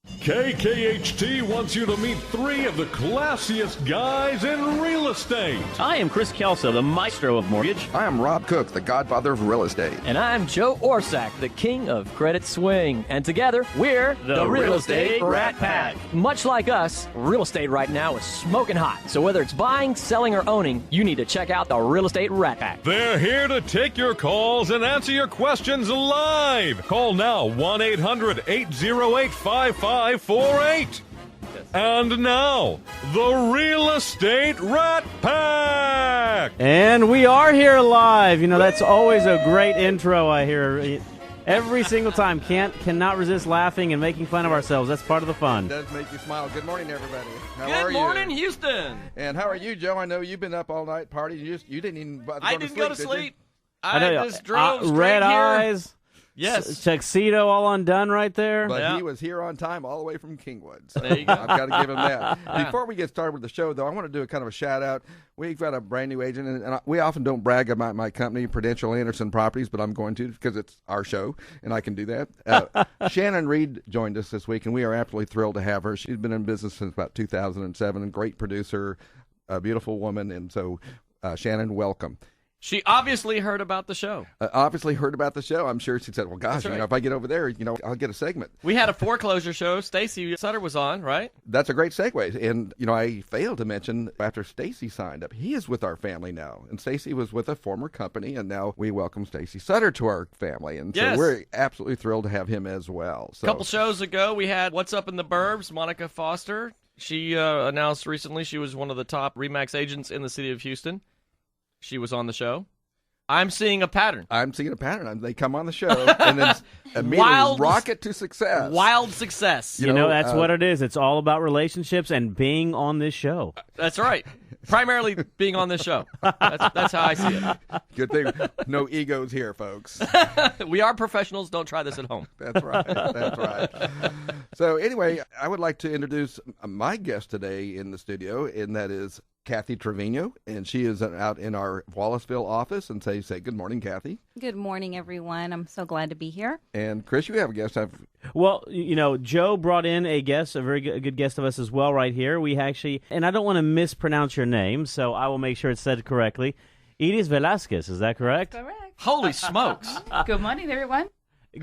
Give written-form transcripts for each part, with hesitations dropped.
KKHT wants you to meet three of the classiest guys in real estate. I am Chris Kelso, the maestro of mortgage. I am Rob Cook, the godfather of real estate. And I'm Joe Orsack, the king of credit swing. And together, we're the Real Estate Rat Pack. Much like us, real estate right now is smoking hot. So whether it's buying, selling, or owning, you need to check out the Real Estate Rat Pack. They're here to take your calls and answer your questions live. Call now, 1-800-808-5548. And now, the Real Estate Rat Pack! And we are here live. You know, that's always a great intro, I hear. Every single time. Cannot resist laughing and making fun of ourselves. That's part of the fun. It does make you smile. Good morning, everybody. How are Good you? morning, Houston. And how are you, Joe? I know you've been up all night partying. You didn't even go I to didn't sleep, go to did you? sleep. I just drove straight red here. eyes. Yes. Tuxedo all undone right there. But Yeah. he was here on time all the way from Kingwood. So There you go. I've got to give him that. Before we get started with the show, though, I want to do a kind of a shout-out. We've got a brand new agent, and we often don't brag about my company, Prudential Anderson Properties, but I'm going to because it's our show, and I can do that. Shannon Reed joined us this week, and we are absolutely thrilled to have her. She's been in business since about 2007, a great producer, a beautiful woman, and so, Shannon, welcome. She obviously heard about the show. Obviously heard about the show. I'm sure she said, well, gosh, That's right. if I get over there, I'll get a segment. We had a foreclosure show. Stacy Sutter was on, right? That's a great segue. And, I failed to mention after Stacy signed up, he is with our family now. And Stacy was with a former company, and now we welcome Stacy Sutter to our family. And Yes. so we're absolutely thrilled to have him as well. A couple shows ago, we had What's Up in the Burbs, Monica Foster. She announced recently she was one of the top RE/MAX agents in the city of Houston. She was on the show. I'm seeing a pattern. They come on the show and then immediately rocket to success. Wild success. You know, that's what it is. It's all about relationships and being on this show. That's right. Primarily being on this show. That's how I see it. Good thing. No egos here, folks. We are professionals. Don't try this at home. That's right. That's right. So anyway, I would like to introduce my guest today in the studio, and that is Cathy Trevino, and she is out in our Wallaceville office. And say good morning, Cathy. Good morning, everyone. I'm so glad to be here. And Chris, you have a guest. Well, Joe brought in a guest, a very good guest of us as well right here. We actually, and I don't want to mispronounce your name, so I will make sure it's said correctly. Iris Velasquez, is that correct? Correct. Holy smokes. Good morning, everyone.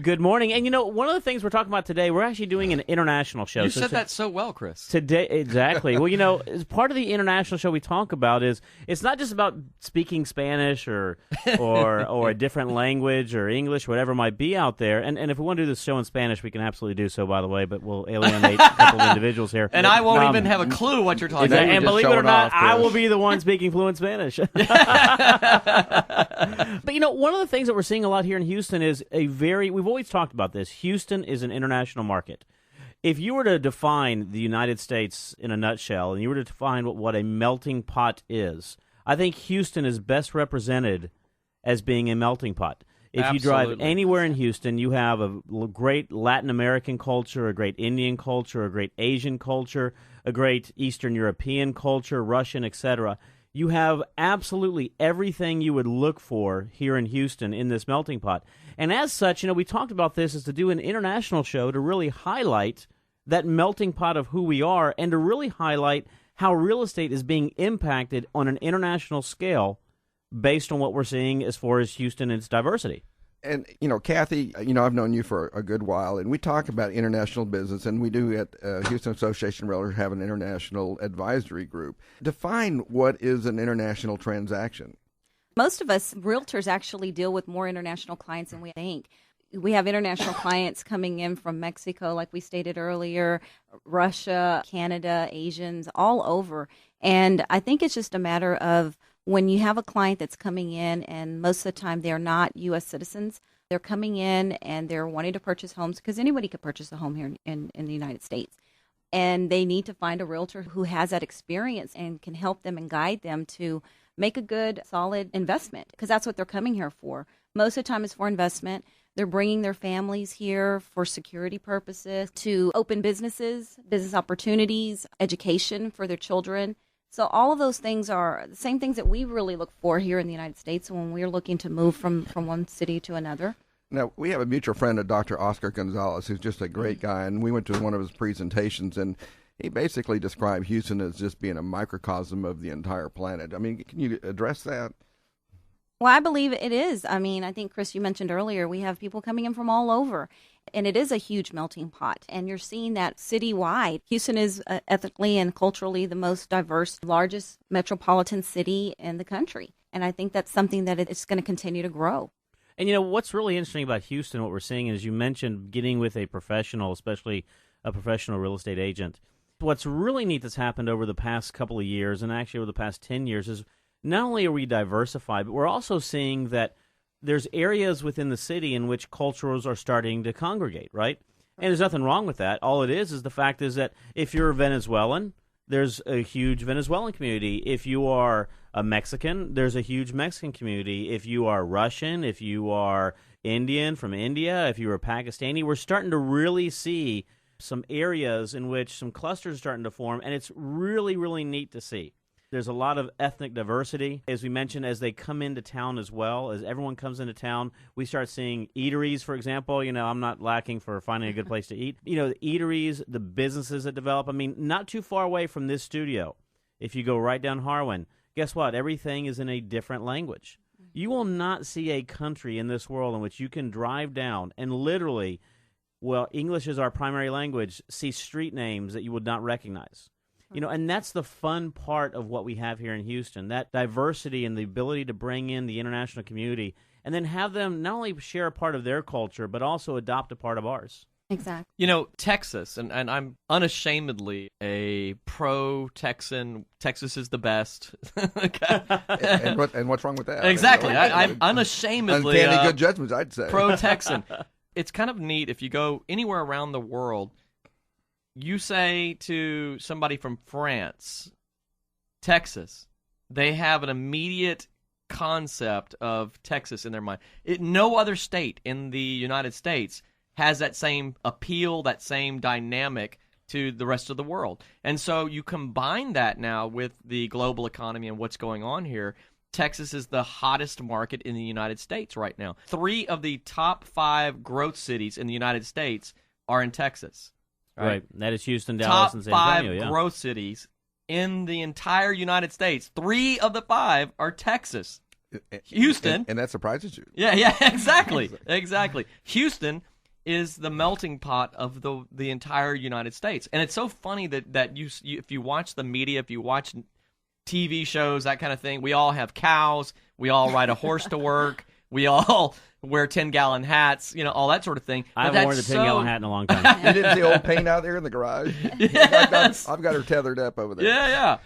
Good morning. And, one of the things we're talking about today, we're actually doing an international show. You said that so well, Chris. Today, exactly. Well, as part of the international show we talk about is it's not just about speaking Spanish or a different language or English, whatever might be out there. And if we want to do this show in Spanish, we can absolutely do so, by the way, but we'll alienate a couple of individuals here. And I won't even have a clue what you're talking about. And just believe it or showing not, off, I Chris. will be the one speaking fluent Spanish. But, one of the things that we're seeing a lot here in Houston is we've always talked about this. Houston is an international market. If you were to define the United States in a nutshell, and you were to define what a melting pot is, I think Houston is best represented as being a melting pot. If you drive Absolutely. anywhere in Houston, you have a great Latin American culture, a great Indian culture, a great Asian culture, a great Eastern European culture, Russian, etc. You have absolutely everything you would look for here in Houston in this melting pot. And as such, we talked about this as to do an international show to really highlight that melting pot of who we are and to really highlight how real estate is being impacted on an international scale based on what we're seeing as far as Houston and its diversity. And, Cathy, I've known you for a good while, and we talk about international business, and we do at Houston Association of Realtors have an international advisory group. Define what is an international transaction. Most of us realtors actually deal with more international clients than we think. We have international clients coming in from Mexico, like we stated earlier, Russia, Canada, Asians, all over. And I think it's just a matter of when you have a client that's coming in, and most of the time they're not U.S. citizens, they're coming in and they're wanting to purchase homes, because anybody could purchase a home here in the United States. And they need to find a realtor who has that experience and can help them and guide them to make a good, solid investment, because that's what they're coming here for. Most of the time it's for investment. They're bringing their families here for security purposes, to open businesses, business opportunities, education for their children. So all of those things are the same things that we really look for here in the United States when we're looking to move from one city to another. Now, we have a mutual friend of Dr. Oscar Gonzalez, who's just a great guy, and we went to one of his presentations, and he basically described Houston as just being a microcosm of the entire planet. I mean, can you address that? Well, I believe it is. I mean, I think, Chris, you mentioned earlier, we have people coming in from all over, and it is a huge melting pot. And you're seeing that citywide. Houston is ethnically and culturally the most diverse, largest metropolitan city in the country. And I think that's something that it's going to continue to grow. And, what's really interesting about Houston, what we're seeing is you mentioned getting with a professional, especially a professional real estate agent. What's really neat that's happened over the past couple of years, and actually over the past 10 years, is not only are we diversified, but we're also seeing that there's areas within the city in which cultures are starting to congregate, right? And there's nothing wrong with that. All it is the fact is that if you're a Venezuelan, there's a huge Venezuelan community. If you are a Mexican, there's a huge Mexican community. If you are Russian, if you are Indian from India, if you are Pakistani, we're starting to really see some areas in which some clusters are starting to form, and it's really, really neat to see. There's a lot of ethnic diversity, as we mentioned, as they come into town as well. As everyone comes into town, we start seeing eateries, for example. I'm not lacking for finding a good place to eat. The eateries, the businesses that develop. I mean, not too far away from this studio, if you go right down Harwin, guess what? Everything is in a different language. You will not see a country in this world in which you can drive down and literally, English is our primary language, see street names that you would not recognize. And that's the fun part of what we have here in Houston, that diversity and the ability to bring in the international community and then have them not only share a part of their culture, but also adopt a part of ours. Exactly. Texas, and I'm unashamedly a pro-Texan. Texas is the best. and what's wrong with that? Exactly. I'm unashamedly uncanny good judgments, I'd say. Pro-Texan. It's kind of neat if you go anywhere around the world. You say to somebody from France, Texas, they have an immediate concept of Texas in their mind. No other state in the United States has that same appeal, that same dynamic to the rest of the world. And so you combine that now with the global economy and what's going on here. Texas is the hottest market in the United States right now. 3 of the top 5 growth cities in the United States are in Texas. Right. That is Houston, Dallas, and San Antonio. Top 5 growth cities in the entire United States. 3 of the 5 are Texas. Houston. And that surprises you. Yeah, exactly. Exactly. Houston is the melting pot of the entire United States. And it's so funny that you if you watch the media, if you watch TV shows, that kind of thing, we all have cows, we all ride a horse to work, we all wear 10-gallon hats, all that sort of thing. I haven't worn the 10-gallon hat in a long time. You didn't see old Paint out there in the garage? Yes. I've got her tethered up over there. Yeah.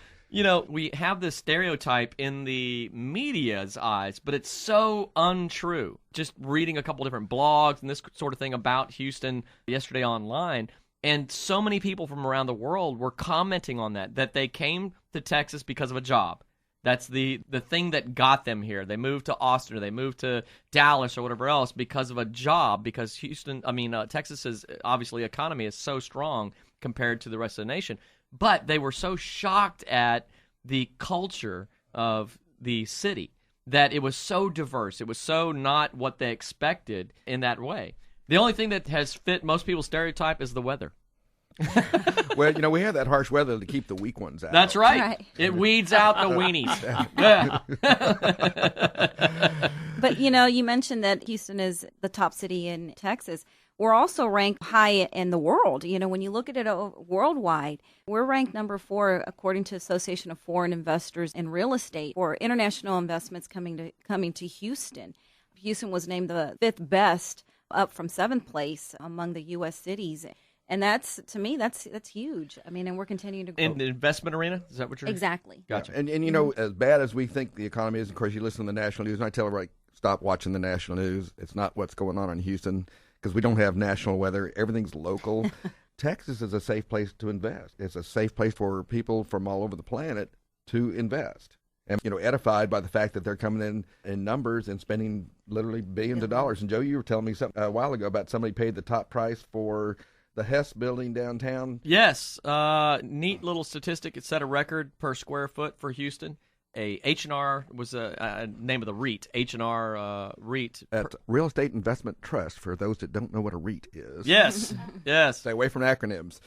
We have this stereotype in the media's eyes, but it's so untrue. Just reading a couple different blogs and this sort of thing about Houston yesterday online, and so many people from around the world were commenting on that they came to Texas because of a job. That's the thing that got them here. They moved to Austin or they moved to Dallas or whatever else because of a job, because Texas's obviously economy is so strong compared to the rest of the nation. But they were so shocked at the culture of the city that it was so diverse. It was so not what they expected in that way. The only thing that has fit most people's stereotype is the weather. Well, we have that harsh weather to keep the weak ones out. That's right. It weeds out the weenies. Yeah. But, you mentioned that Houston is the top city in Texas. We're also ranked high in the world. When you look at it worldwide, we're ranked number 4 according to Association of Foreign Investors in Real Estate for international investments coming to Houston. Houston was named the 5th best, up from 7th place among the U.S. cities. And that's huge. And we're continuing to grow. In the investment arena? Is that what you're... Exactly. Gotcha. And as bad as we think the economy is, of course, you listen to the national news, and I tell everybody, stop watching the national news. It's not what's going on in Houston, because we don't have national weather. Everything's local. Texas is a safe place to invest. It's a safe place for people from all over the planet to invest. And, edified by the fact that they're coming in numbers and spending literally billions of dollars. And, Joe, you were telling me something a while ago about somebody paid the top price for the Hess building downtown. Yes. Neat little statistic. It set a record per square foot for Houston. a H&R was a name of the REIT, H&R REIT. At Real Estate Investment Trust, for those that don't know what a REIT is. Yes, yes. Stay away from acronyms.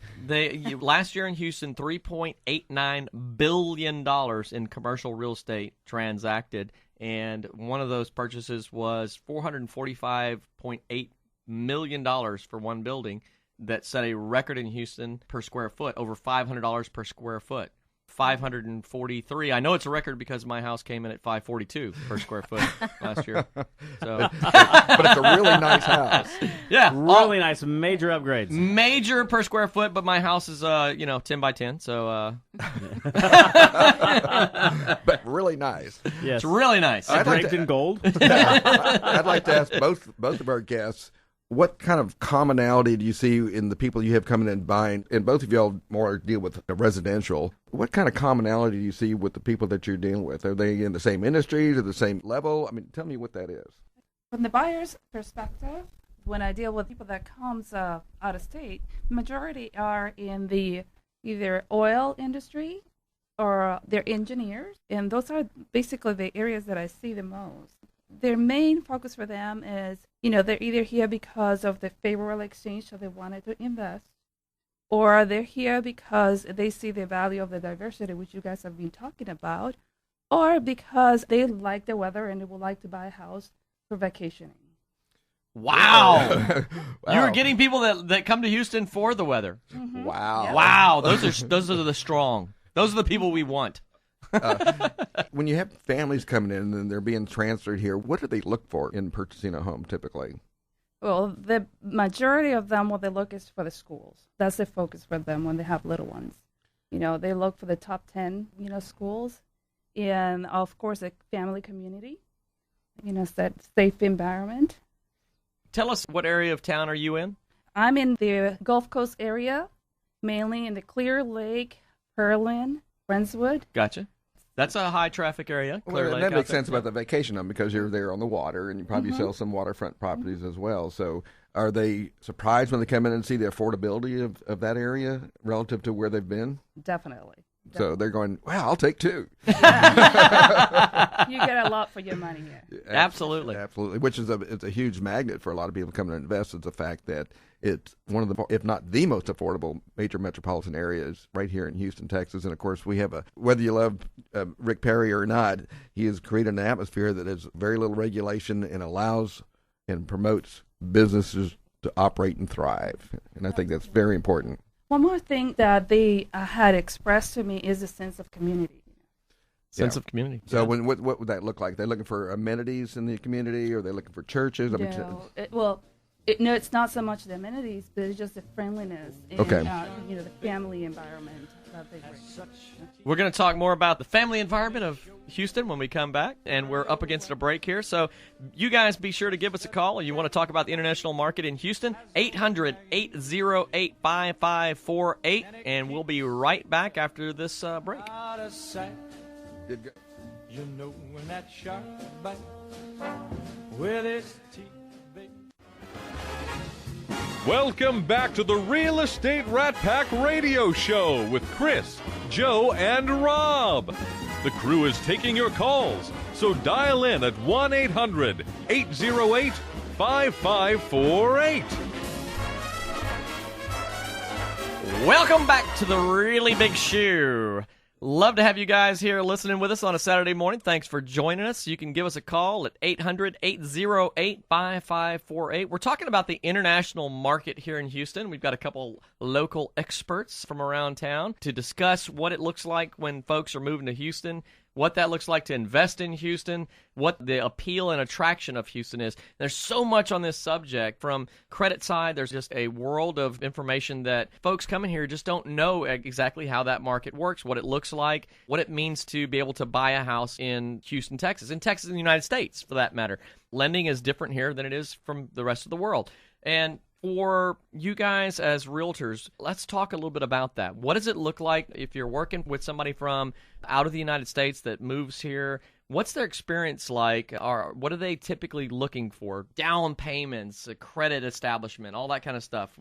Last year in Houston, $3.89 billion in commercial real estate transacted, and one of those purchases was $445.8 million for one building that set a record in Houston per square foot, over $500 per square foot. 543. I know it's a record because my house came in at 542 per square foot last year. So, but it's a really nice house. Yeah, really nice, major upgrades. Major per square foot, but my house is 10 by 10, so but really nice. Yes, it's really nice. Draped in gold. I'd like to ask both of our guests, what kind of commonality do you see in the people you have coming in buying? And both of y'all more deal with the residential. What kind of commonality do you see with the people that you're dealing with? Are they in the same industries or the same level? I mean, tell me what that is. From the buyer's perspective, when I deal with people that comes out of state, the majority are in the either oil industry or they're engineers, and those are basically the areas that I see the most. Their main focus for them is, they're either here because of the favorable exchange, so they wanted to invest, or they're here because they see the value of the diversity, which you guys have been talking about, or because they like the weather and they would like to buy a house for vacationing. Wow. Wow. You're getting people that come to Houston for the weather. Mm-hmm. Wow. Yeah. Wow. Those are the strong. Those are the people we want. When you have families coming in and they're being transferred here, what do they look for in purchasing a home typically? Well, the majority of them, what they look is for the schools. That's the focus for them when they have little ones. They look for the top 10, schools, and of course a family community, that safe environment. Tell us, what area of town are you in? I'm in the Gulf Coast area, mainly in the Clear Lake, Pearland, Friendswood. Gotcha. That's a high traffic area. Clear Well, Lake that out makes there. sense about the vacation home because you're there on the water and you probably sell some waterfront properties as well. So are they surprised when they come in and see the affordability of that area relative to where they've been? Definitely. So they're going, wow, I'll take two. You get a lot for your money here. Absolutely. Absolutely, which is it's a huge magnet for a lot of people coming to invest, is the fact that it's one of the, if not the most affordable major metropolitan areas right here in Houston, Texas. And of course, we have whether you love Rick Perry or not, he has created an atmosphere that has very little regulation and allows and promotes businesses to operate and thrive. And I think that's very important. One more thing that they had expressed to me is a sense of community. Sense of community. So when what would that look like? They're looking for amenities in the community, or are they looking for churches? I mean, It's not so much the amenities, but it's just the friendliness and the family environment that they bring. We're going to talk more about the family environment of Houston when we come back, and we're up against a break here. So you guys be sure to give us a call. You want to talk about the international market in Houston, 800-808-5548, and we'll be right back after this break. You know when that shark bite with its teeth. Welcome back to the Real Estate Rat Pack Radio Show with Chris, Joe, and Rob. The crew is taking your calls, so dial in at 1-800-808-5548. Welcome back to the Really Big Shoe. Love to have you guys here listening with us on a Saturday morning. Thanks for joining us. You can give us a call at 800-808-5548. We're talking about the international market here in Houston. We've got a couple local experts from around town to discuss what it looks like when folks are moving to Houston, what that looks like to invest in Houston, what the appeal and attraction of Houston is. There's so much on this subject. From credit side, there's just a world of information that folks coming here just don't know exactly how that market works, what it looks like, what it means to be able to buy a house in Houston, Texas, in the United States, for that matter. Lending is different here than it is from the rest of the world. And for you guys as realtors, let's talk a little bit about that. What does it look like if you're working with somebody from out of the United States that moves here? What's their experience like? Or what are they typically looking for? Down payments, a credit establishment, all that kind of stuff.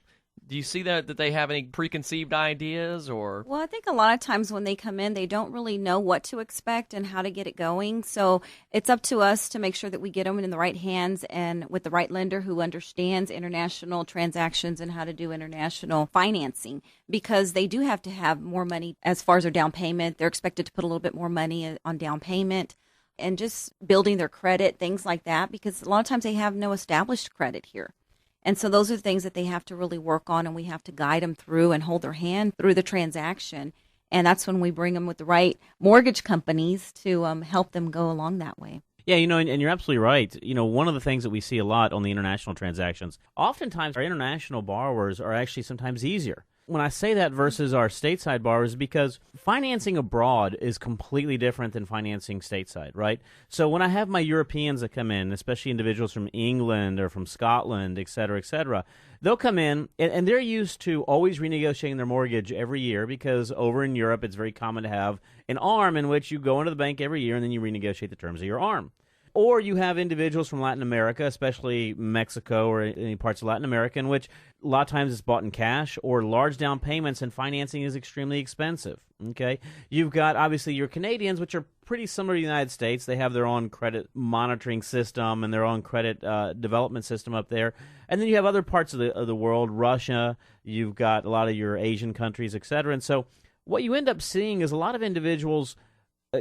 Do you see that they have any preconceived ideas or? Well, I think a lot of times when they come in, they don't really know what to expect and how to get it going. So it's up to us to make sure that we get them in the right hands and with the right lender who understands international transactions and how to do international financing, because they do have to have more money as far as their down payment. They're expected to put a little bit more money on down payment and just building their credit, things like that, because a lot of times they have no established credit here. And so those are things that they have to really work on, and we have to guide them through and hold their hand through the transaction. And that's when we bring them with the right mortgage companies to help them go along that way. Yeah, and you're absolutely right. One of the things that we see a lot on the international transactions, oftentimes our international borrowers are actually sometimes easier. When I say that versus our stateside borrowers, because financing abroad is completely different than financing stateside, right? So when I have my Europeans that come in, especially individuals from England or from Scotland, et cetera, they'll come in and they're used to always renegotiating their mortgage every year, because over in Europe it's very common to have an ARM in which you go into the bank every year and then you renegotiate the terms of your ARM. Or you have individuals from Latin America, especially Mexico or any parts of Latin America, in which a lot of times it's bought in cash or large down payments, and financing is extremely expensive. Okay, you've got obviously your Canadians, which are pretty similar to the United States. They have their own credit monitoring system and their own credit development system up there. And then you have other parts of the world, Russia. You've got a lot of your Asian countries, et cetera. And so what you end up seeing is a lot of individuals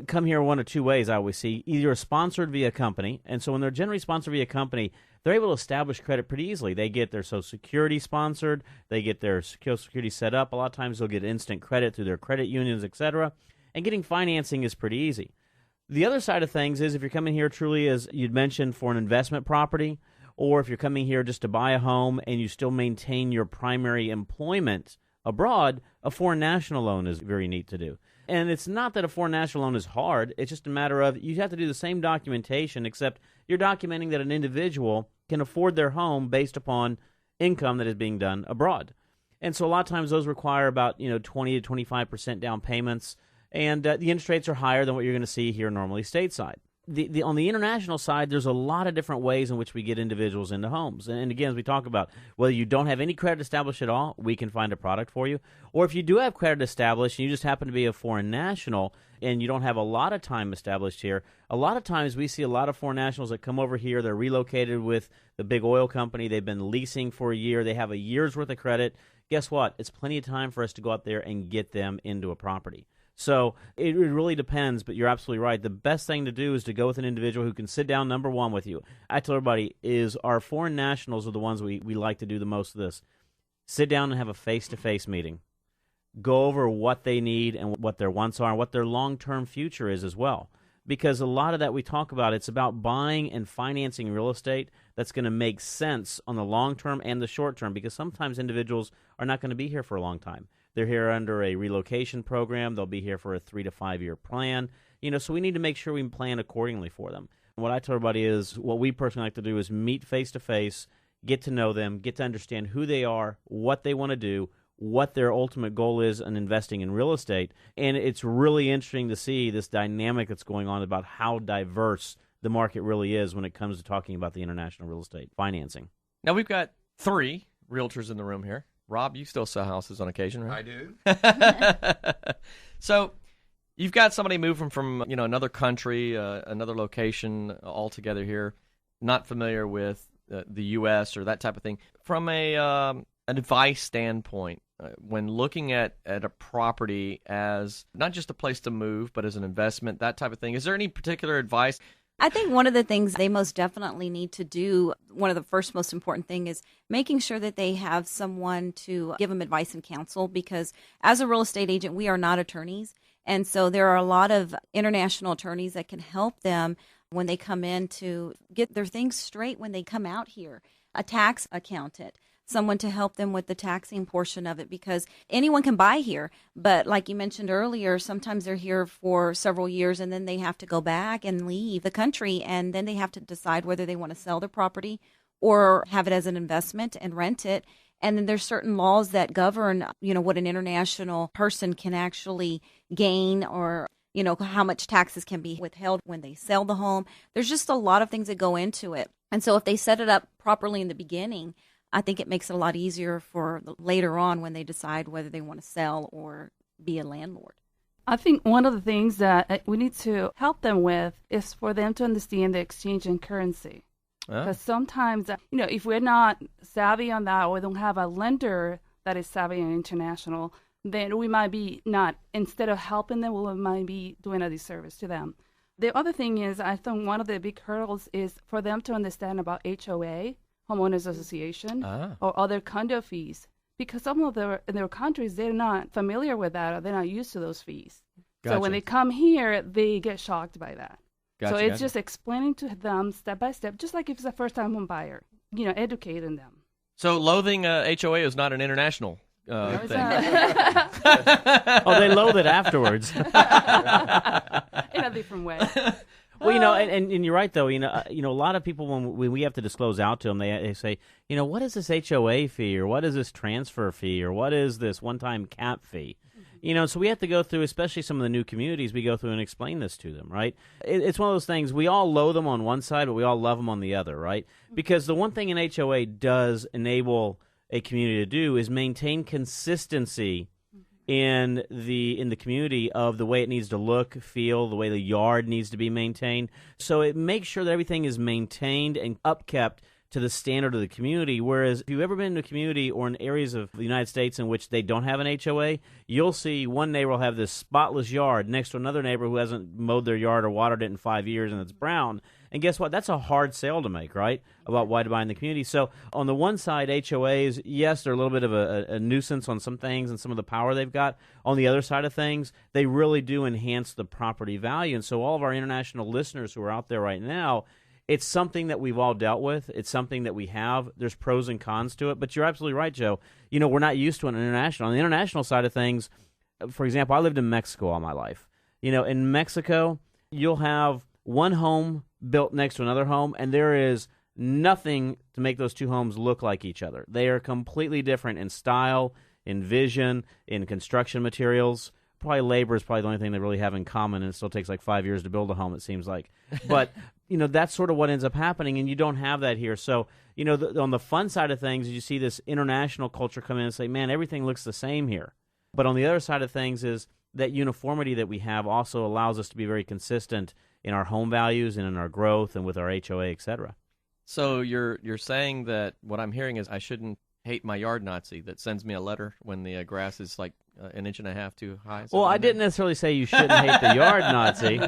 come here one of two ways. I always see either sponsored via a company, and so when they're generally sponsored via a company, they're able to establish credit pretty easily. They get their Social Security sponsored, they get their Social Security set up. A lot of times they'll get instant credit through their credit unions, etc. And getting financing is pretty easy. The other side of things is if you're coming here truly, as you'd mentioned, for an investment property, or if you're coming here just to buy a home and you still maintain your primary employment abroad, a foreign national loan is very neat to do. And it's not that a foreign national loan is hard. It's just a matter of you have to do the same documentation, except you're documenting that an individual can afford their home based upon income that is being done abroad. And so a lot of times those require about 20 to 25% down payments, and the interest rates are higher than what you're going to see here normally stateside. On the international side, there's a lot of different ways in which we get individuals into homes. And again, as we talk about, whether you don't have any credit established at all, we can find a product for you. Or if you do have credit established and you just happen to be a foreign national and you don't have a lot of time established here, a lot of times we see a lot of foreign nationals that come over here. They're relocated with the big oil company. They've been leasing for a year. They have a year's worth of credit. Guess what? It's plenty of time for us to go out there and get them into a property. So it really depends, but you're absolutely right. The best thing to do is to go with an individual who can sit down, number one, with you. I tell everybody, is our foreign nationals are the ones we like to do the most of this. Sit down and have a face-to-face meeting. Go over what they need and what their wants are and what their long-term future is as well. Because a lot of that we talk about, it's about buying and financing real estate that's going to make sense on the long term and the short term, because sometimes individuals are not going to be here for a long time. They're here under a relocation program. They'll be here for a 3 to 5 year plan. So we need to make sure we plan accordingly for them. What I tell everybody is what we personally like to do is meet face to face, get to know them, get to understand who they are, what they want to do, what their ultimate goal is in investing in real estate. And it's really interesting to see this dynamic that's going on about how diverse the market really is when it comes to talking about the international real estate financing. Now we've got 3 realtors in the room here. Rob, you still sell houses on occasion, right? I do. So you've got somebody moving from another country, another location altogether here, not familiar with the U.S. or that type of thing. From an advice standpoint, when looking at a property as not just a place to move, but as an investment, that type of thing, is there any particular advice? I think one of the things they most definitely need to do, one of the first most important thing is making sure that they have someone to give them advice and counsel, because as a real estate agent, we are not attorneys. And so there are a lot of international attorneys that can help them when they come in to get their things straight when they come out here. A tax accountant, someone to help them with the taxing portion of it, because anyone can buy here. But like you mentioned earlier, sometimes they're here for several years and then they have to go back and leave the country, and then they have to decide whether they want to sell their property or have it as an investment and rent it. And then there's certain laws that govern, what an international person can actually gain, or how much taxes can be withheld when they sell the home. There's just a lot of things that go into it. And so if they set it up properly in the beginning, I think it makes it a lot easier for later on when they decide whether they want to sell or be a landlord. I think one of the things that we need to help them with is for them to understand the exchange in currency. Because sometimes, if we're not savvy on that, or we don't have a lender that is savvy and international, then we might be not, instead of helping them, we might be doing a disservice to them. The other thing is, I think one of the big hurdles is for them to understand about HOA, homeowners association, or other condo fees. Because some of in their countries, they're not familiar with that, or they're not used to those fees. Gotcha. So when they come here, they get shocked by that. Gotcha, so it's gotcha. just explaining to them step by step, just like if it's a first-time home buyer, educating them. So loathing HOA is not an international thing. Oh, they loathe it afterwards. In a different way. Well, and you're right though. A lot of people when we have to disclose out to them, they say, what is this HOA fee, or what is this transfer fee, or what is this one-time cap fee? So we have to go through, especially some of the new communities, we go through and explain this to them, right? It's one of those things, we all loathe them on one side, but we all love them on the other, right? Because the one thing an HOA does enable a community to do is maintain consistency in the community of the way it needs to look, feel, the way the yard needs to be maintained. So it makes sure that everything is maintained and upkept to the standard of the community. Whereas if you've ever been in a community or in areas of the United States in which they don't have an HOA, you'll see one neighbor will have this spotless yard next to another neighbor who hasn't mowed their yard or watered it in 5 years and it's brown. And guess what? That's a hard sale to make, right? About why to buy in the community. So on the one side, HOAs, yes, they're a little bit of a nuisance on some things and some of the power they've got. On the other side of things, they really do enhance the property value. And so all of our international listeners who are out there right now, it's something that we've all dealt with. It's something that we have. There's pros and cons to it. But you're absolutely right, Joe. We're not used to it on international. On the international side of things, for example, I lived in Mexico all my life. In Mexico, you'll have one home built next to another home, and there is nothing to make those two homes look like each other. They are completely different in style, in vision, in construction materials. Probably labor is probably the only thing they really have in common, and it still takes like 5 years to build a home, it seems like. But, that's sort of what ends up happening, and you don't have that here. So, on the fun side of things, you see this international culture come in and say, man, everything looks the same here. But on the other side of things is that uniformity that we have also allows us to be very consistent in our home values and in our growth and with our HOA, et cetera. So you're saying that what I'm hearing is I shouldn't hate my yard Nazi that sends me a letter when the grass is like an inch and a half too high. Well, I didn't necessarily say you shouldn't hate the yard Nazi.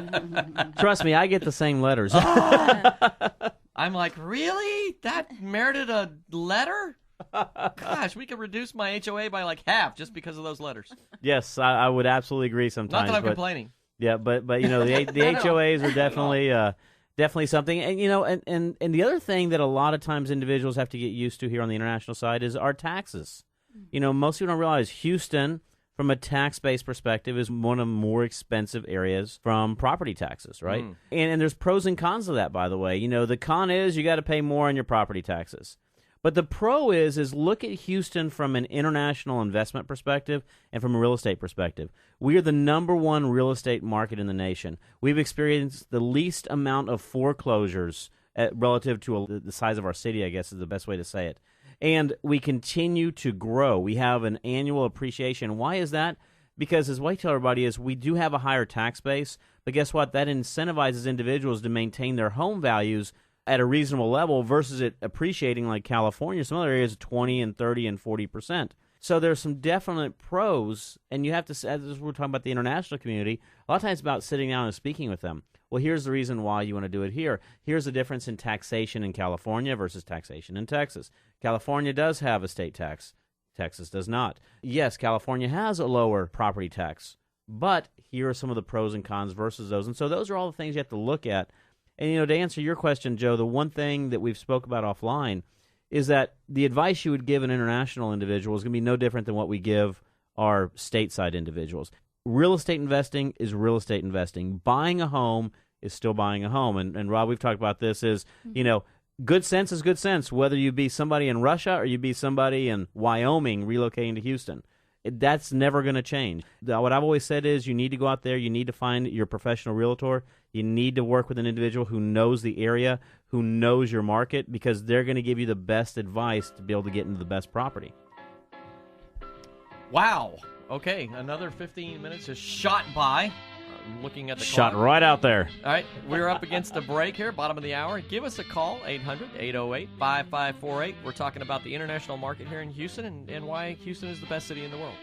Trust me, I get the same letters. I'm like, really? That merited a letter? Gosh, we could reduce my HOA by like half just because of those letters. Yes, I would absolutely agree sometimes. Not that I'm complaining. Yeah, but the HOAs are definitely something. And the other thing that a lot of times individuals have to get used to here on the international side is our taxes. Most people don't realize Houston, from a tax-based perspective, is one of the more expensive areas from property taxes, right? And there's pros and cons of that, by the way. The con is you got to pay more on your property taxes. But the pro is look at Houston from an international investment perspective and from a real estate perspective. We are the number one real estate market in the nation. We've experienced the least amount of foreclosures relative to the size of our city, I guess is the best way to say it. And we continue to grow. We have an annual appreciation. Why is that? Because, as I tell everybody, we do have a higher tax base, but guess what? That incentivizes individuals to maintain their home values at a reasonable level versus it appreciating like California, some other areas 20 and 30 and 40%. So there's some definite pros, and you have to, as we're talking about the international community, a lot of times it's about sitting down and speaking with them. Well, here's the reason why you want to do it here. Here's the difference in taxation in California versus taxation in Texas. California does have a state tax. Texas does not. Yes, California has a lower property tax, but here are some of the pros and cons versus those. And so those are all the things you have to look at. And, to answer your question, Joe, the one thing that we've spoke about offline is that the advice you would give an international individual is going to be no different than what we give our stateside individuals. Real estate investing is real estate investing. Buying a home is still buying a home. And Rob, we've talked about this is, good sense is good sense, whether you be somebody in Russia or you be somebody in Wyoming relocating to Houston. That's never going to change. What I've always said is you need to go out there, you need to find your professional realtor, you need to work with an individual who knows the area, who knows your market, because they're going to give you the best advice to be able to get into the best property. Wow. Okay, another 15 minutes just shot by. I'm looking at the Shot clock. right out there. All right, we're up against the break here, bottom of the hour. Give us a call, 800-808-5548. We're talking about the international market here in Houston and why Houston is the best city in the world.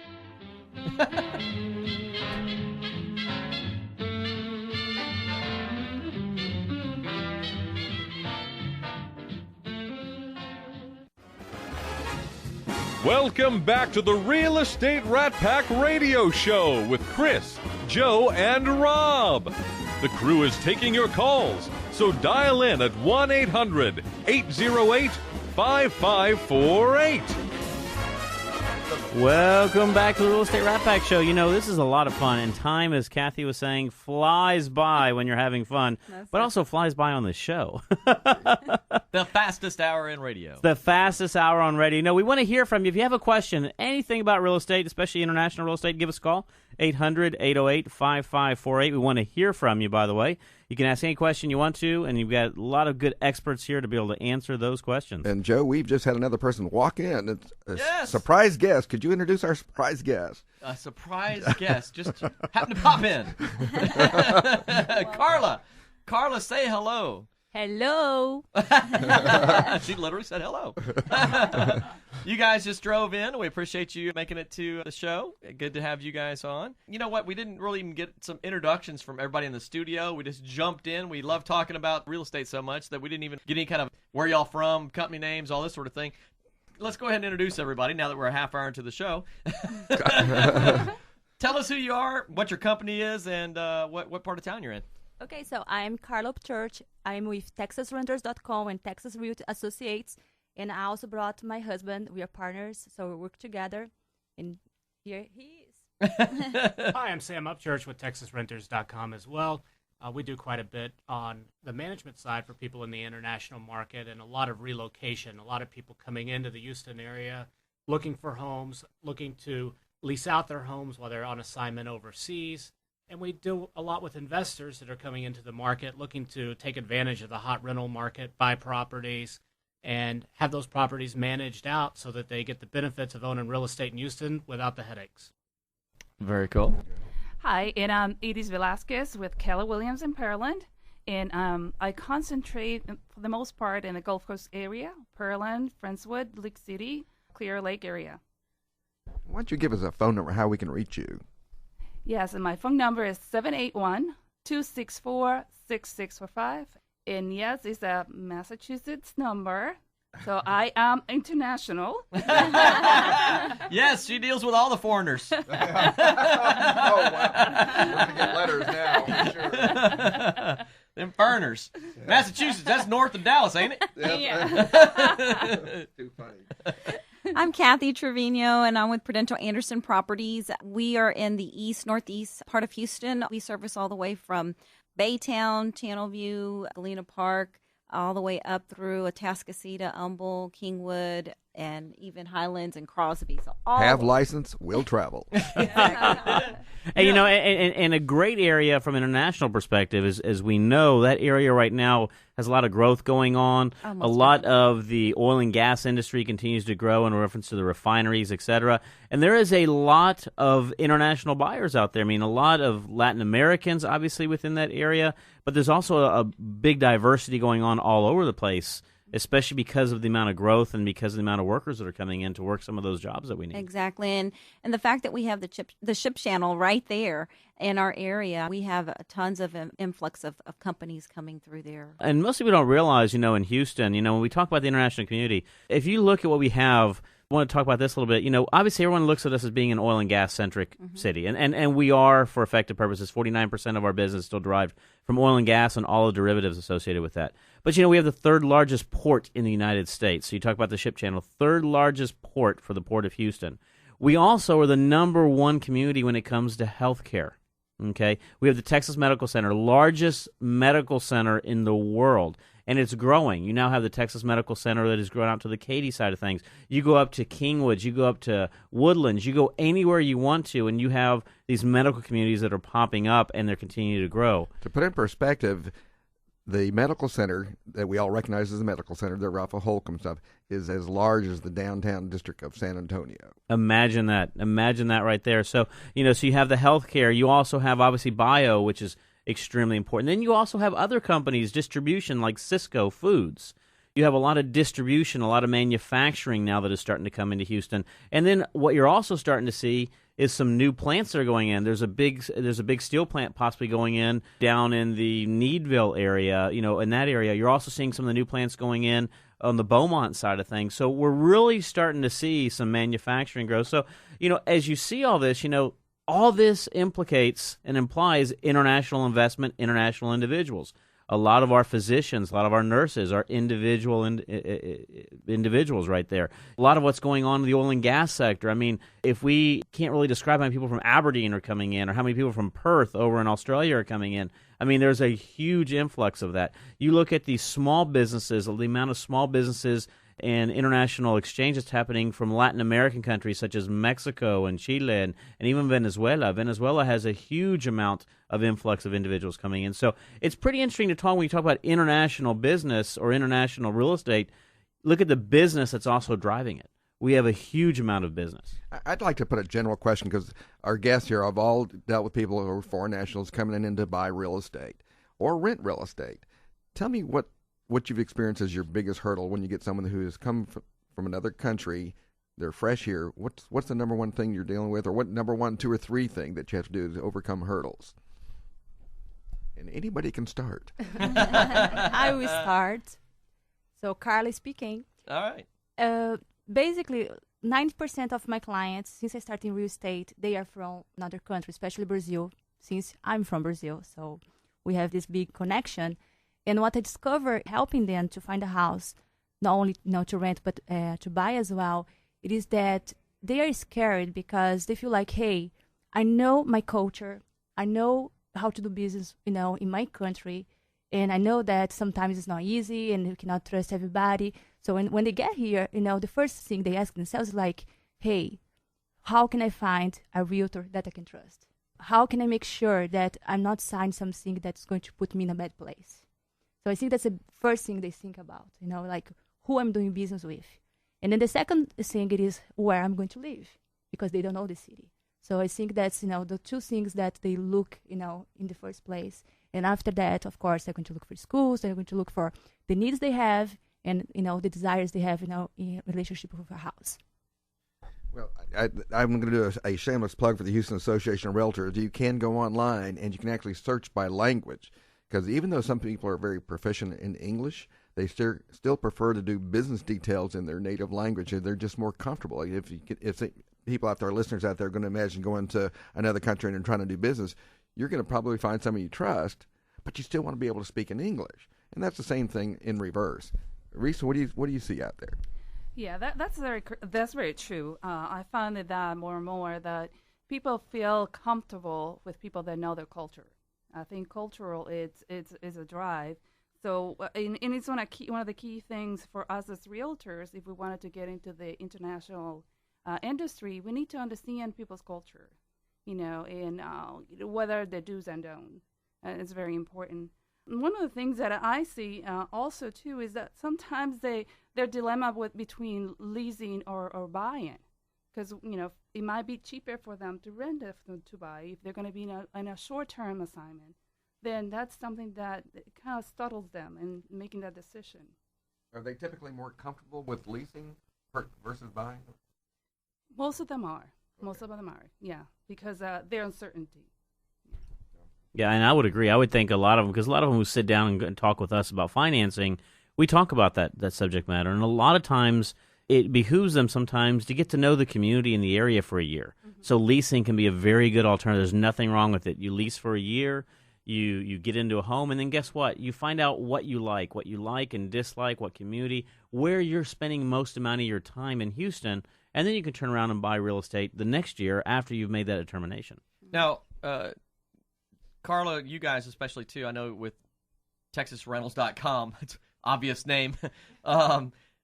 Welcome back to the Real Estate Rat Pack Radio Show with Chris, Joe, and Rob. The crew is taking your calls, so dial in at 1-800-808-5548. Welcome back to the Real Estate Rat Pack Show. You know, this is a lot of fun, and time, as Cathy was saying, flies by when you're having fun, but also flies by on the show. The fastest hour in radio. The fastest hour on radio. No, we want to hear from you. If you have a question, anything about real estate, especially international real estate, give us a call, 800-808-5548. We want to hear from you, by the way. You can ask any question you want to, and you've got a lot of good experts here to be able to answer those questions. And, Joe, we've just had another person walk in. It's a Yes. surprise guest. Could you introduce our surprise guest? A surprise guest just happened to pop in. Carla, say hello. Hello. She literally said hello. You guys just drove in. We appreciate you making it to the show. Good to have you guys on. You know what? We didn't really even get some introductions from everybody in the studio. We just jumped in. We love talking about real estate so much that we didn't even get any kind of where y'all from, company names, all this sort of thing. Let's go ahead and introduce everybody now that we're a half hour into the show. Tell us who you are, what your company is, and what part of town you're in. Okay, so I'm Carla Upchurch. I'm with TexasRenters.com and Texas Realty Associates, and I also brought my husband. We are partners, so we work together, and here he is. Hi, I'm Sam Upchurch with TexasRenters.com as well. We do quite a bit on the management side for people in the international market and a lot of relocation, a lot of people coming into the Houston area, looking for homes, looking to lease out their homes while they're on assignment overseas. And we do a lot with investors that are coming into the market, looking to take advantage of the hot rental market, buy properties, and have those properties managed out so that they get the benefits of owning real estate in Houston without the headaches. Very cool. Hi, and it is Velasquez with Keller Williams in Pearland. And I concentrate, for the most part, in the Gulf Coast area, Pearland, Friendswood, Lake City, Clear Lake area. Why don't you give us a phone number, how we can reach you? Yes, and my phone number is 781-264-6645. And yes, it's a Massachusetts number. So I am international. Yes, she deals with all the foreigners. Oh, wow. We're going to get letters now, for sure. Them foreigners. Yeah. Massachusetts, that's north of Dallas, ain't it? Yeah. Too funny. I'm Cathy Trevino, and I'm with Prudential Anderson Properties. We are in the northeast part of Houston. We service all the way from Baytown, Channelview, Galena Park, all the way up through Atascocita, Humble, Kingwood, and even Highlands and Crosby. So all Have license, will travel. And, you know, and a great area from an international perspective is, as we know, that area right now has a lot of growth going on. A lot of the oil and gas industry continues to grow in reference to the refineries, et cetera. And there is a lot of international buyers out there. I mean, a lot of Latin Americans, obviously, within that area. But there's also a big diversity going on all over the place, especially because of the amount of growth and because of the amount of workers that are coming in to work some of those jobs that we need. Exactly. And the fact that we have the ship channel right there in our area, we have tons of influx of companies coming through there. And most people don't realize, you know, in Houston, you know, when we talk about the international community, if you look at what we have, I want to talk about this a little bit. You know, obviously everyone looks at us as being an oil and gas centric city, and we are for effective purposes. 49% of our business is still derived from oil and gas and all the derivatives associated with that. But, you know, we have the third largest port in the United States. So you talk about the ship channel, third largest port for the Port of Houston. We also are the number one community when it comes to health care. Okay, we have the Texas Medical Center, largest medical center in the world. and it's growing. You now have the Texas Medical Center that has grown out to the Katy side of things. You go up to Kingwoods, you go up to Woodlands, you go anywhere you want to, and you have these medical communities that are popping up, and they're continuing to grow. To put it in perspective, the medical center that we all recognize as a medical center, the Ralph Holcomb stuff, is as large as the downtown district of San Antonio. Imagine that. Imagine that right there. So, so you have the healthcare. You also have, obviously, bio, which is extremely important. Then you also have other companies, distribution, like Cisco Foods. You have a lot of distribution, a lot of manufacturing now that is starting to come into Houston. And then what you're also starting to see is some new plants that are going in. There's a big steel plant possibly going in down in the Needville area, in that area. You're also seeing some of the new plants going in on the Beaumont side of things. So we're really starting to see some manufacturing growth. So, as you see all this, all this implicates and implies international investment, international individuals. A lot of our physicians, a lot of our nurses are individuals right there. A lot of what's going on in the oil and gas sector. I mean, if we can't really describe how many people from Aberdeen are coming in or how many people from Perth over in Australia are coming in, I mean, there's a huge influx of that. You look at these small businesses, the amount of small businesses and international exchange that's happening from Latin American countries such as Mexico and Chile and even Venezuela. Venezuela has a huge amount of influx of individuals coming in. So it's pretty interesting to talk when you talk about international business or international real estate. Look at the business that's also driving it. We have a huge amount of business. I'd like to put a general question because our guests here have all dealt with people who are foreign nationals coming in to buy real estate or rent real estate. Tell me what you've experienced as your biggest hurdle when you get someone who has come from another country, they're fresh here. What's the number one thing you're dealing with, or what number one, two, or three thing that you have to do to overcome hurdles? And anybody can start. I will start. So, Carla speaking. All right. Basically, 90% of my clients, since I started in real estate, they are from another country, especially Brazil, since I'm from Brazil. So we have this big connection. And what I discovered helping them to find a house, not only to rent, but to buy as well, it is that they are scared because they feel like, hey, I know my culture. I know how to do business, in my country. And I know that sometimes it's not easy and you cannot trust everybody. So when they get here, the first thing they ask themselves is like, hey, how can I find a realtor that I can trust? How can I make sure that I'm not signing something that's going to put me in a bad place? So I think that's the first thing they think about, like who I'm doing business with. And then the second thing it is where I'm going to live because they don't know the city. So I think that's, the two things that they look, in the first place. And after that, of course, they're going to look for schools. They're going to look for the needs they have and, the desires they have, in relationship with a house. Well, I'm going to do a shameless plug for the Houston Association of Realtors. You can go online and you can actually search by language because even though some people are very proficient in English, they still prefer to do business details in their native language. They're just more comfortable. If people out there, listeners out there, are going to imagine going to another country and trying to do business, you're going to probably find somebody you trust, but you still want to be able to speak in English. And that's the same thing in reverse. Risa, what do you see out there? Yeah, that's very true. I find that more and more that people feel comfortable with people that know their culture. I think cultural is a drive. So and it's one of the key things for us as realtors. If we wanted to get into the international industry, we need to understand people's culture, and whether the do's and don'ts. It's very important. And one of the things that I see also too is that sometimes their dilemma between leasing or buying, because it might be cheaper for them to rent than to buy if they're going to be in a short-term assignment. Then that's something that kind of startles them in making that decision. Are they typically more comfortable with leasing versus buying? Most of them are. Okay. Most of them are, yeah, because their uncertainty. Yeah, and I would agree. I would think a lot of them, because a lot of them who sit down and talk with us about financing, we talk about that subject matter. And a lot of times it behooves them sometimes to get to know the community in the area for a year. Mm-hmm. So leasing can be a very good alternative. There's nothing wrong with it. You lease for a year. You get into a home, and then guess what? You find out what you like and dislike, what community, where you're spending most amount of your time in Houston, and then you can turn around and buy real estate the next year after you've made that determination. Now, Carla, you guys especially too, I know with TexasRentals.com, it's obvious name.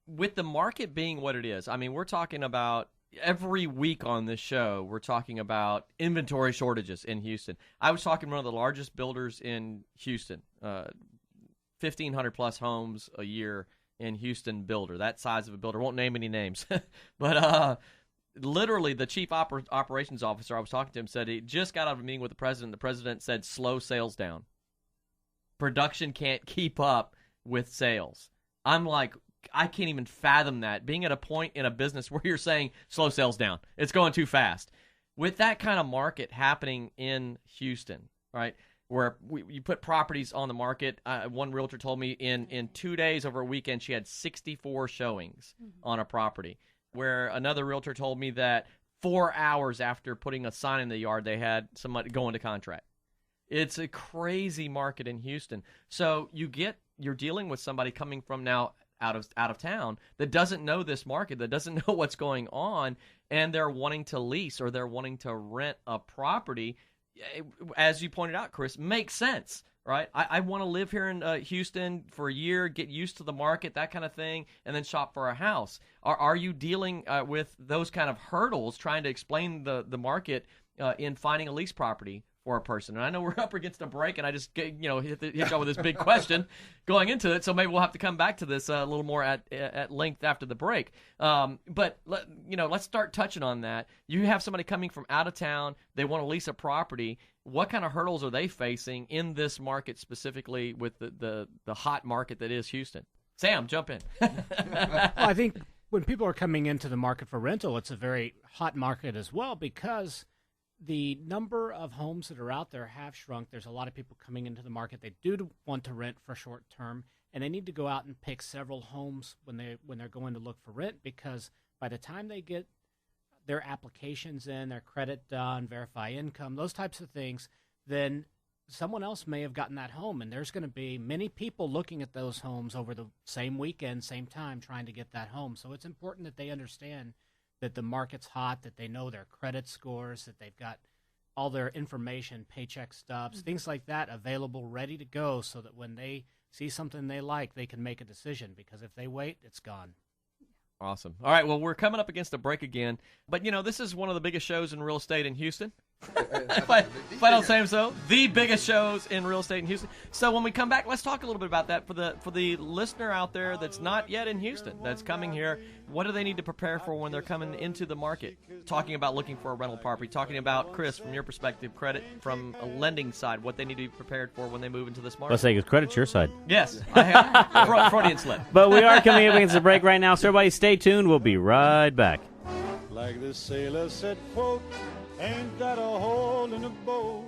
With the market being what it is, I mean, we're talking about every week on this show, we're talking about inventory shortages in Houston. I was talking to one of the largest builders in Houston, 1,500 plus homes a year in Houston builder, that size of a builder. Won't name any names. But literally the chief operations officer I was talking to him said he just got out of a meeting with the president. The president said slow sales down. Production can't keep up with sales. I'm like, I can't even fathom that, being at a point in a business where you're saying slow sales down. It's going too fast. With that kind of market happening in Houston, right, where you put properties on the market, one realtor told me in 2 days over a weekend she had 64 showings on a property, where another realtor told me that 4 hours after putting a sign in the yard, they had somebody go into contract. It's a crazy market in Houston. So you're dealing with somebody coming from now out of town that doesn't know this market, that doesn't know what's going on, and they're wanting to lease or they're wanting to rent a property. As you pointed out, Chris, makes sense, right? I want to live here in Houston for a year, get used to the market, that kind of thing, and then shop for a house. Are you dealing with those kind of hurdles, trying to explain the market in finding a lease property for a person? And I know we're up against a break, and I just hit y'all with this big question going into it, so maybe we'll have to come back to this a little more at length after the break. But let's start touching on that. You have somebody coming from out of town, they want to lease a property. What kind of hurdles are they facing in this market, specifically with the hot market that is Houston? Sam, jump in. Well, I think when people are coming into the market for rental, it's a very hot market as well, because the number of homes that are out there have shrunk. There's a lot of people coming into the market. They do want to rent for short term, and they need to go out and pick several homes when they're going to look for rent, because by the time they get their applications in, their credit done, verify income, those types of things, then someone else may have gotten that home, and there's going to be many people looking at those homes over the same weekend, same time, trying to get that home. So it's important that they understand that the market's hot, that they know their credit scores, that they've got all their information, paycheck stubs, things like that available, ready to go, so that when they see something they like, they can make a decision, because if they wait, it's gone. Awesome. All right, well, we're coming up against a break again, but this is one of the biggest shows in real estate in Houston. If I don't say so, the biggest shows in real estate in Houston. So when we come back, let's talk a little bit about that for the listener out there that's not yet in Houston, that's coming here. What do they need to prepare for when they're coming into the market? Talking about looking for a rental property. Talking about, Chris, from your perspective, credit from a lending side, what they need to be prepared for when they move into this market. Let's say credit's your side. Yes, I have Freudian slip. But we are coming up against the break right now, so everybody stay tuned. We'll be right back. Like the sailor said, quote, ain't that a hole in the boat?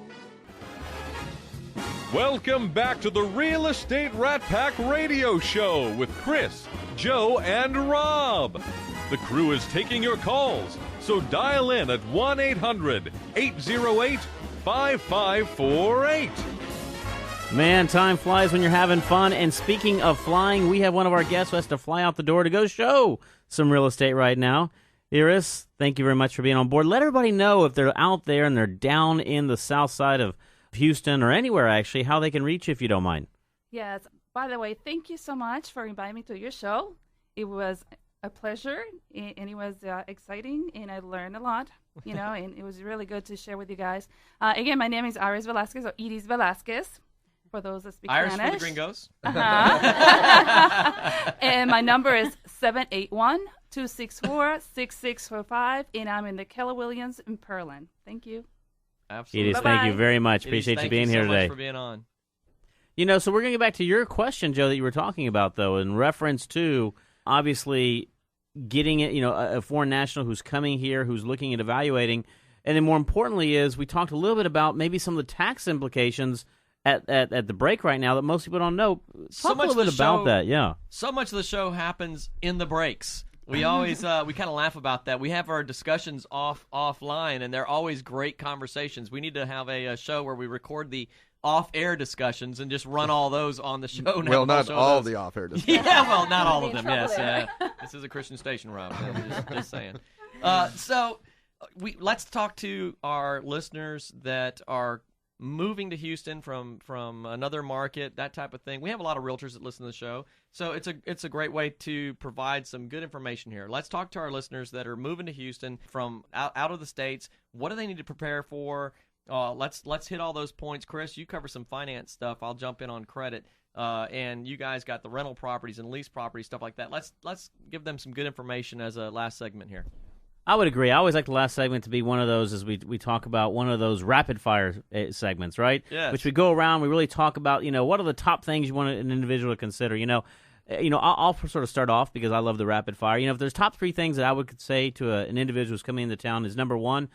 Welcome back to the Real Estate Rat Pack Radio Show with Chris, Joe, and Rob. The crew is taking your calls, so dial in at 1-800-808-5548. Man, time flies when you're having fun. And speaking of flying, we have one of our guests who has to fly out the door to go show some real estate right now. Iris, thank you very much for being on board. Let everybody know, if they're out there and they're down in the south side of Houston or anywhere, actually, how they can reach you, if you don't mind. Yes. By the way, thank you so much for inviting me to your show. It was a pleasure, and it was exciting, and I learned a lot, and it was really good to share with you guys. Again, my name is Iris Velasquez, or Iris Velasquez, for those that speak Irish Spanish. for the gringos. And my number is 781-264-6645, and I'm in the Keller Williams in Pearland. Thank you. Absolutely. Edith, thank you very much. Appreciate you being here today. Thank you so much for being on. So we're going to get back to your question, Joe, that you were talking about, though, in reference to, obviously, getting it, a foreign national who's coming here, who's looking at evaluating. And then more importantly is, we talked a little bit about maybe some of the tax implications at the break right now that most people don't know. Talk a little bit about that, yeah. So much of the show happens in the breaks. We always we kind of laugh about that. We have our discussions offline, and they're always great conversations. We need to have a show where we record the off-air discussions and just run all those on the show now. Well, not all the off-air discussions. Yeah, well, not all of them, yes. This is a Christian station, Rob. Just saying. So let's talk to our listeners that are moving to Houston from another market, that type of thing. We have a lot of realtors that listen to the show, so it's a great way to provide some good information here. Let's talk to our listeners that are moving to Houston from out of the States. What do they need to prepare for? Let's hit all those points. Chris, you cover some finance stuff. I'll jump in on credit. And you guys got the rental properties and lease properties, stuff like that. Let's give them some good information as a last segment here. I would agree. I always like the last segment to be one of those, as we talk about one of those rapid fire segments, right? Yes. Which we go around, we really talk about, what are the top things you want an individual to consider. I'll sort of start off because I love the rapid fire. If there's top 3 things that I would say to an individual who's coming into town is, number 1,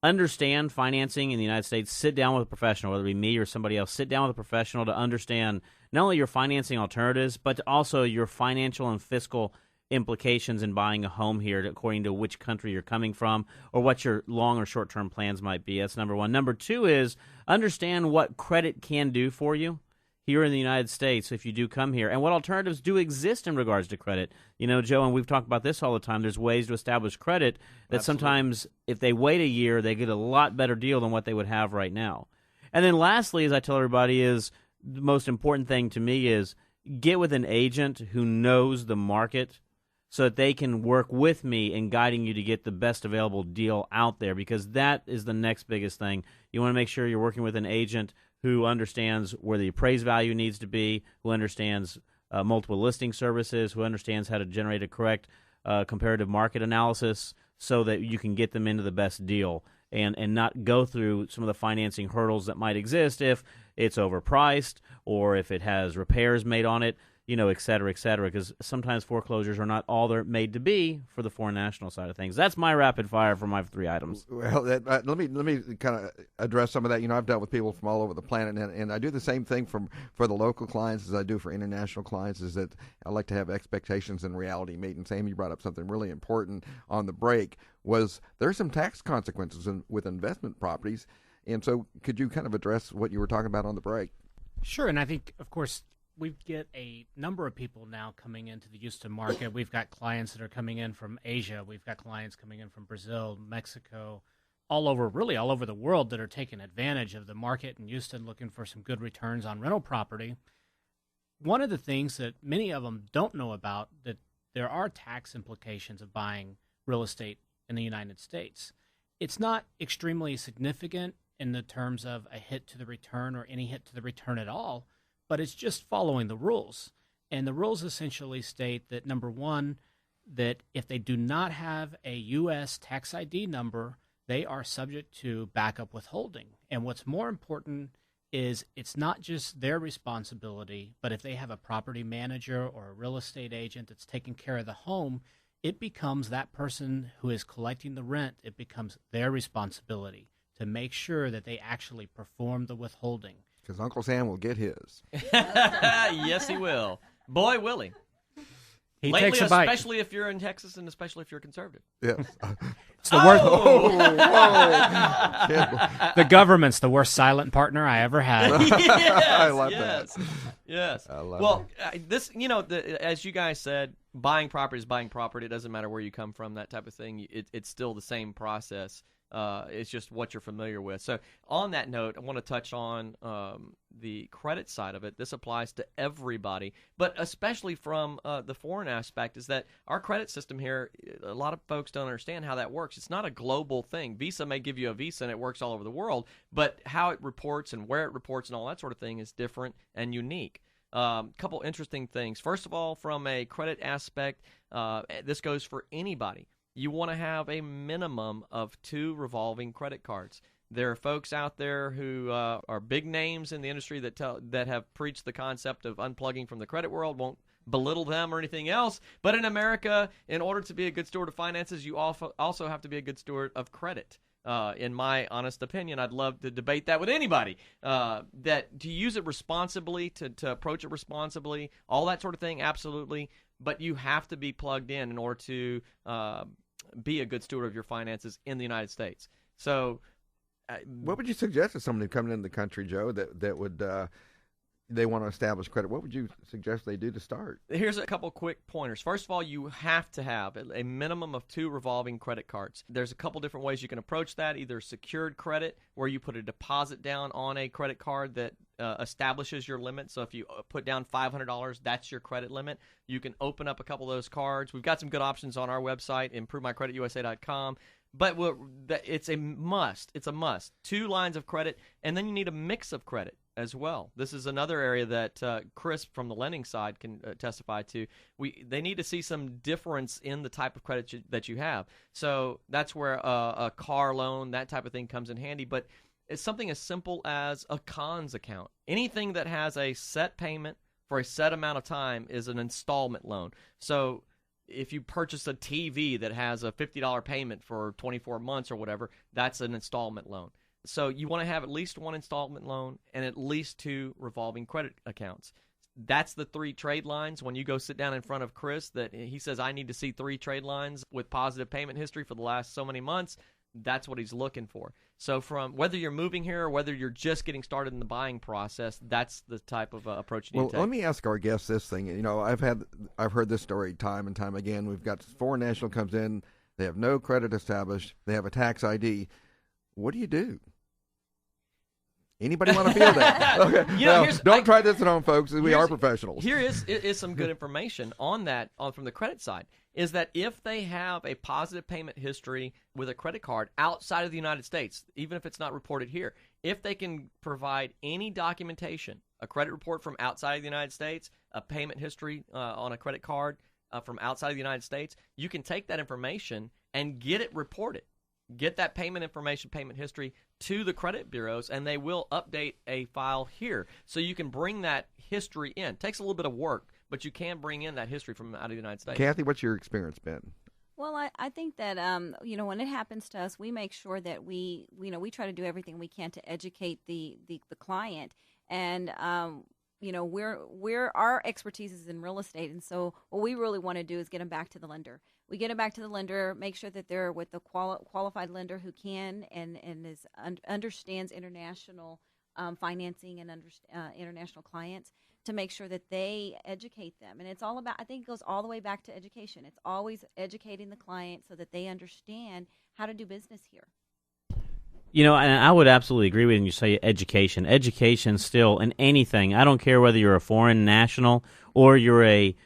understand financing in the United States. Sit down with a professional, whether it be me or somebody else. Sit down with a professional to understand not only your financing alternatives, but also your financial and fiscal implications in buying a home here, according to which country you're coming from or what your long or short-term plans might be. That's number 1. Number 2 is understand what credit can do for you here in the United States if you do come here, and what alternatives do exist in regards to credit. Joe, and we've talked about this all the time, there's ways to establish credit that sometimes if they wait a year, they get a lot better deal than what they would have right now. And then lastly, as I tell everybody, is the most important thing to me is get with an agent who knows the market so that they can work with me in guiding you to get the best available deal out there, because that is the next biggest thing. You want to make sure you're working with an agent who understands where the appraised value needs to be, who understands multiple listing services, who understands how to generate a correct comparative market analysis so that you can get them into the best deal and not go through some of the financing hurdles that might exist if it's overpriced or if it has repairs made on it, et cetera, because sometimes foreclosures are not all they're made to be for the foreign national side of things. That's my rapid fire for my 3 items. Well, let me kind of address some of that. I've dealt with people from all over the planet, and I do the same thing for the local clients as I do for international clients, is that I like to have expectations and reality meet. And Sam, you brought up something really important on the break, was there's some tax consequences with investment properties. And so could you kind of address what you were talking about on the break? Sure, and I think, of course, we get a number of people now coming into the Houston market. We've got clients that are coming in from Asia. We've got clients coming in from Brazil, Mexico, all over the world that are taking advantage of the market in Houston, looking for some good returns on rental property. One of the things that many of them don't know about, that there are tax implications of buying real estate in the United States. It's not extremely significant in the terms of a hit to the return or any hit to the return at all, but it's just following the rules. And the rules essentially state that, number 1, that if they do not have a U.S. tax ID number, they are subject to backup withholding. And what's more important is it's not just their responsibility, but if they have a property manager or a real estate agent that's taking care of the home, it becomes that person who is collecting the rent, it becomes their responsibility to make sure that they actually perform the withholding. Because Uncle Sam will get his. Yes, he will. Boy, will he. He Lately, takes a bite. especially if you're in Texas and especially if you're conservative. Yes. It's the worst. The The government's the worst silent partner I ever had. Yes, I love yes, that. Yes. I love Well, this, as you guys said, buying property is buying property. It doesn't matter where you come from, that type of thing. It's still the same process. It's just what you're familiar with. So on that note, I want to touch on the credit side of it. This applies to everybody, but especially from the foreign aspect, is that our credit system here, a lot of folks don't understand how that works. It's not a global thing. Visa may give you a Visa and it works all over the world, but how it reports and where it reports and all that sort of thing is different and unique. Couple interesting things. First of all, from a credit aspect, this goes for anybody. You want to have a minimum of 2 revolving credit cards. There are folks out there who are big names in the industry that have preached the concept of unplugging from the credit world. Won't belittle them or anything else. But in America, in order to be a good steward of finances, you also have to be a good steward of credit. In my honest opinion, I'd love to debate that with anybody. That to use it responsibly, to approach it responsibly, all that sort of thing, absolutely. But you have to be plugged in order to be a good steward of your finances in the United States. So what would you suggest to somebody coming into the country, Joe, that would they want to establish credit, what would you suggest they do to start? Here's a couple quick pointers. First of all, you have to have a minimum of 2 revolving credit cards. There's a couple different ways you can approach that, either secured credit, where you put a deposit down on a credit card that establishes your limit. So if you put down $500, that's your credit limit. You can open up a couple of those cards. We've got some good options on our website, improvemycreditusa.com. But it's a must. It's a must. 2 lines of credit, and then you need a mix of credit as well. This is another area that Chris from the lending side can testify to. They need to see some difference in the type of credit that you have. So that's where a car loan, that type of thing comes in handy. But it's something as simple as a cons account. Anything that has a set payment for a set amount of time is an installment loan. So if you purchase a TV that has a $50 payment for 24 months or whatever, that's an installment loan. So you want to have at least 1 installment loan and at least 2 revolving credit accounts. That's the 3 trade lines. When you go sit down in front of Chris, that he says, I need to see 3 trade lines with positive payment history for the last so many months, that's what he's looking for. So from whether you're moving here or whether you're just getting started in the buying process, that's the type of approach you need to take. Well, let me ask our guests this thing. You know, I've heard this story time and time again. We've got foreign national comes in, they have no credit established, they have a tax ID. What do you do? Anybody want to feel that? Okay. Don't try this at home, folks. We are professionals. Here is some good information on that from the credit side, is that if they have a positive payment history with a credit card outside of the United States, even if it's not reported here, if they can provide any documentation, a credit report from outside of the United States, a payment history on a credit card from outside of the United States, you can take that information and get it reported. Get that payment information, payment history to the credit bureaus, and they will update a file here. So you can bring that history in. It takes a little bit of work, but you can bring in that history from out of the United States. Kathy, what's your experience been? Well, I think that when it happens to us, we make sure that we try to do everything we can to educate the client, and our expertise is in real estate, and so what we really want to do is get them back to the lender. We get them back to the lender, make sure that they're with a qualified lender who can and understands international financing and international clients, to make sure that they educate them. And it's all about, I think it goes all the way back to education. It's always educating the client so that they understand how to do business here. You know, and I would absolutely agree with you when you say education. Education still in anything. I don't care whether you're a foreign national or you're a,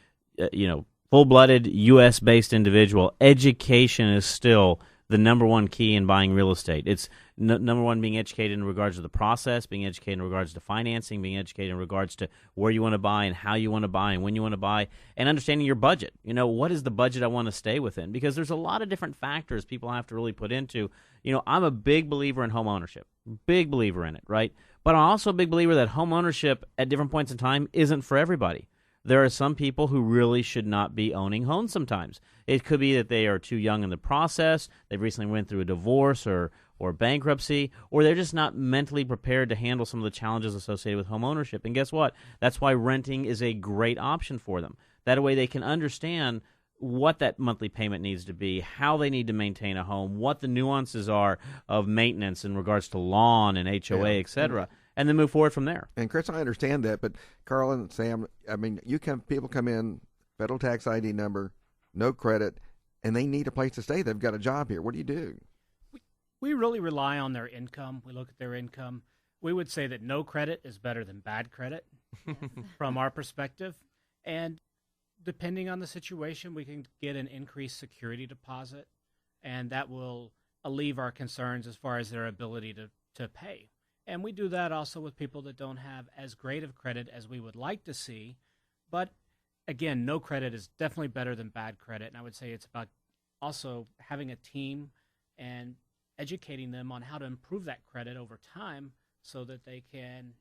full-blooded U.S.-based individual. Education is still the number one key in buying real estate. It's number one, being educated in regards to the process, being educated in regards to financing, being educated in regards to where you want to buy and how you want to buy and when you want to buy, and understanding your budget. You know, what is the budget I want to stay within? Because there's a lot of different factors people have to really put into. You know, I'm a big believer in home ownership, big believer in it, right? But I'm also a big believer that home ownership at different points in time isn't for everybody. There are some people who really should not be owning homes sometimes. It could be that they are too young in the process, they've recently went through a divorce or bankruptcy, or they're just not mentally prepared to handle some of the challenges associated with home ownership. And guess what? That's why renting is a great option for them. That way they can understand what that monthly payment needs to be, how they need to maintain a home, what the nuances are of maintenance in regards to lawn and HOA, et cetera. And then move forward from there. And Chris, I understand that, but Carl and Sam, I mean, people come in, federal tax ID number, no credit, and they need a place to stay. They've got a job here. What do you do? We really rely on their income. We look at their income. We would say that no credit is better than bad credit from our perspective. And depending on the situation, we can get an increased security deposit, and that will alleviate our concerns as far as their ability to pay. And we do that also with people that don't have as great of credit as we would like to see. But again, no credit is definitely better than bad credit. And I would say it's about also having a team and educating them on how to improve that credit over time so that they can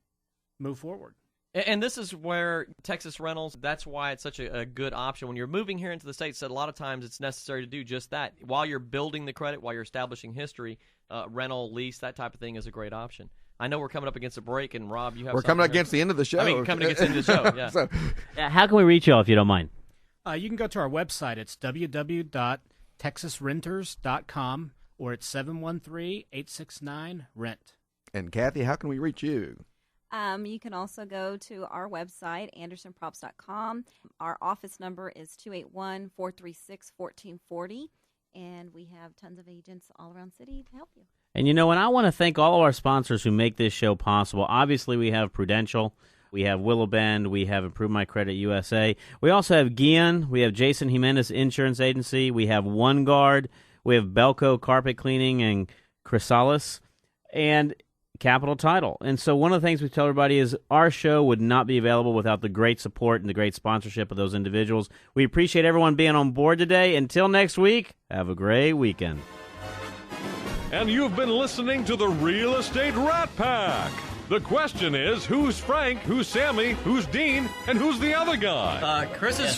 move forward. And this is where Texas Rentals, that's why it's such a good option. When you're moving here into the States, a lot of times it's necessary to do just that. While you're building the credit, while you're establishing history, rental, lease, that type of thing is a great option. I know we're coming up against a break, and Rob, you have We're coming against the end of the show. I mean, coming against the end of the show, yeah. So, how can we reach you all if you don't mind? You can go to our website. It's www.texasrenters.com, or it's 713-869-RENT. And Kathy, how can we reach you? You can also go to our website, andersonprops.com. Our office number is 281-436-1440, and we have tons of agents all around the city to help you. And and I want to thank all of our sponsors who make this show possible. Obviously, we have Prudential, we have Willow Bend, we have Improve My Credit USA. We also have Guillen, we have Jason Jimenez Insurance Agency, we have OneGuard, we have Belco Carpet Cleaning and Chrysalis, and Capital Title. And so one of the things we tell everybody is our show would not be available without the great support and the great sponsorship of those individuals. We appreciate everyone being on board today. Until next week, have a great weekend. And you've been listening to the Real Estate Rat Pack. The question is, who's Frank, who's Sammy, who's Dean, and who's the other guy? Chris is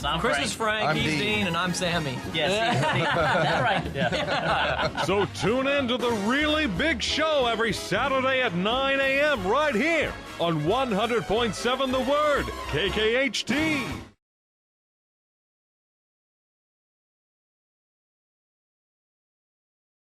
Frank, I'm he's Dean. Dean, and I'm Sammy. Yes, that's right. Yeah. So tune in to the really big show every Saturday at 9 a.m. right here on 100.7 The Word, KKHT.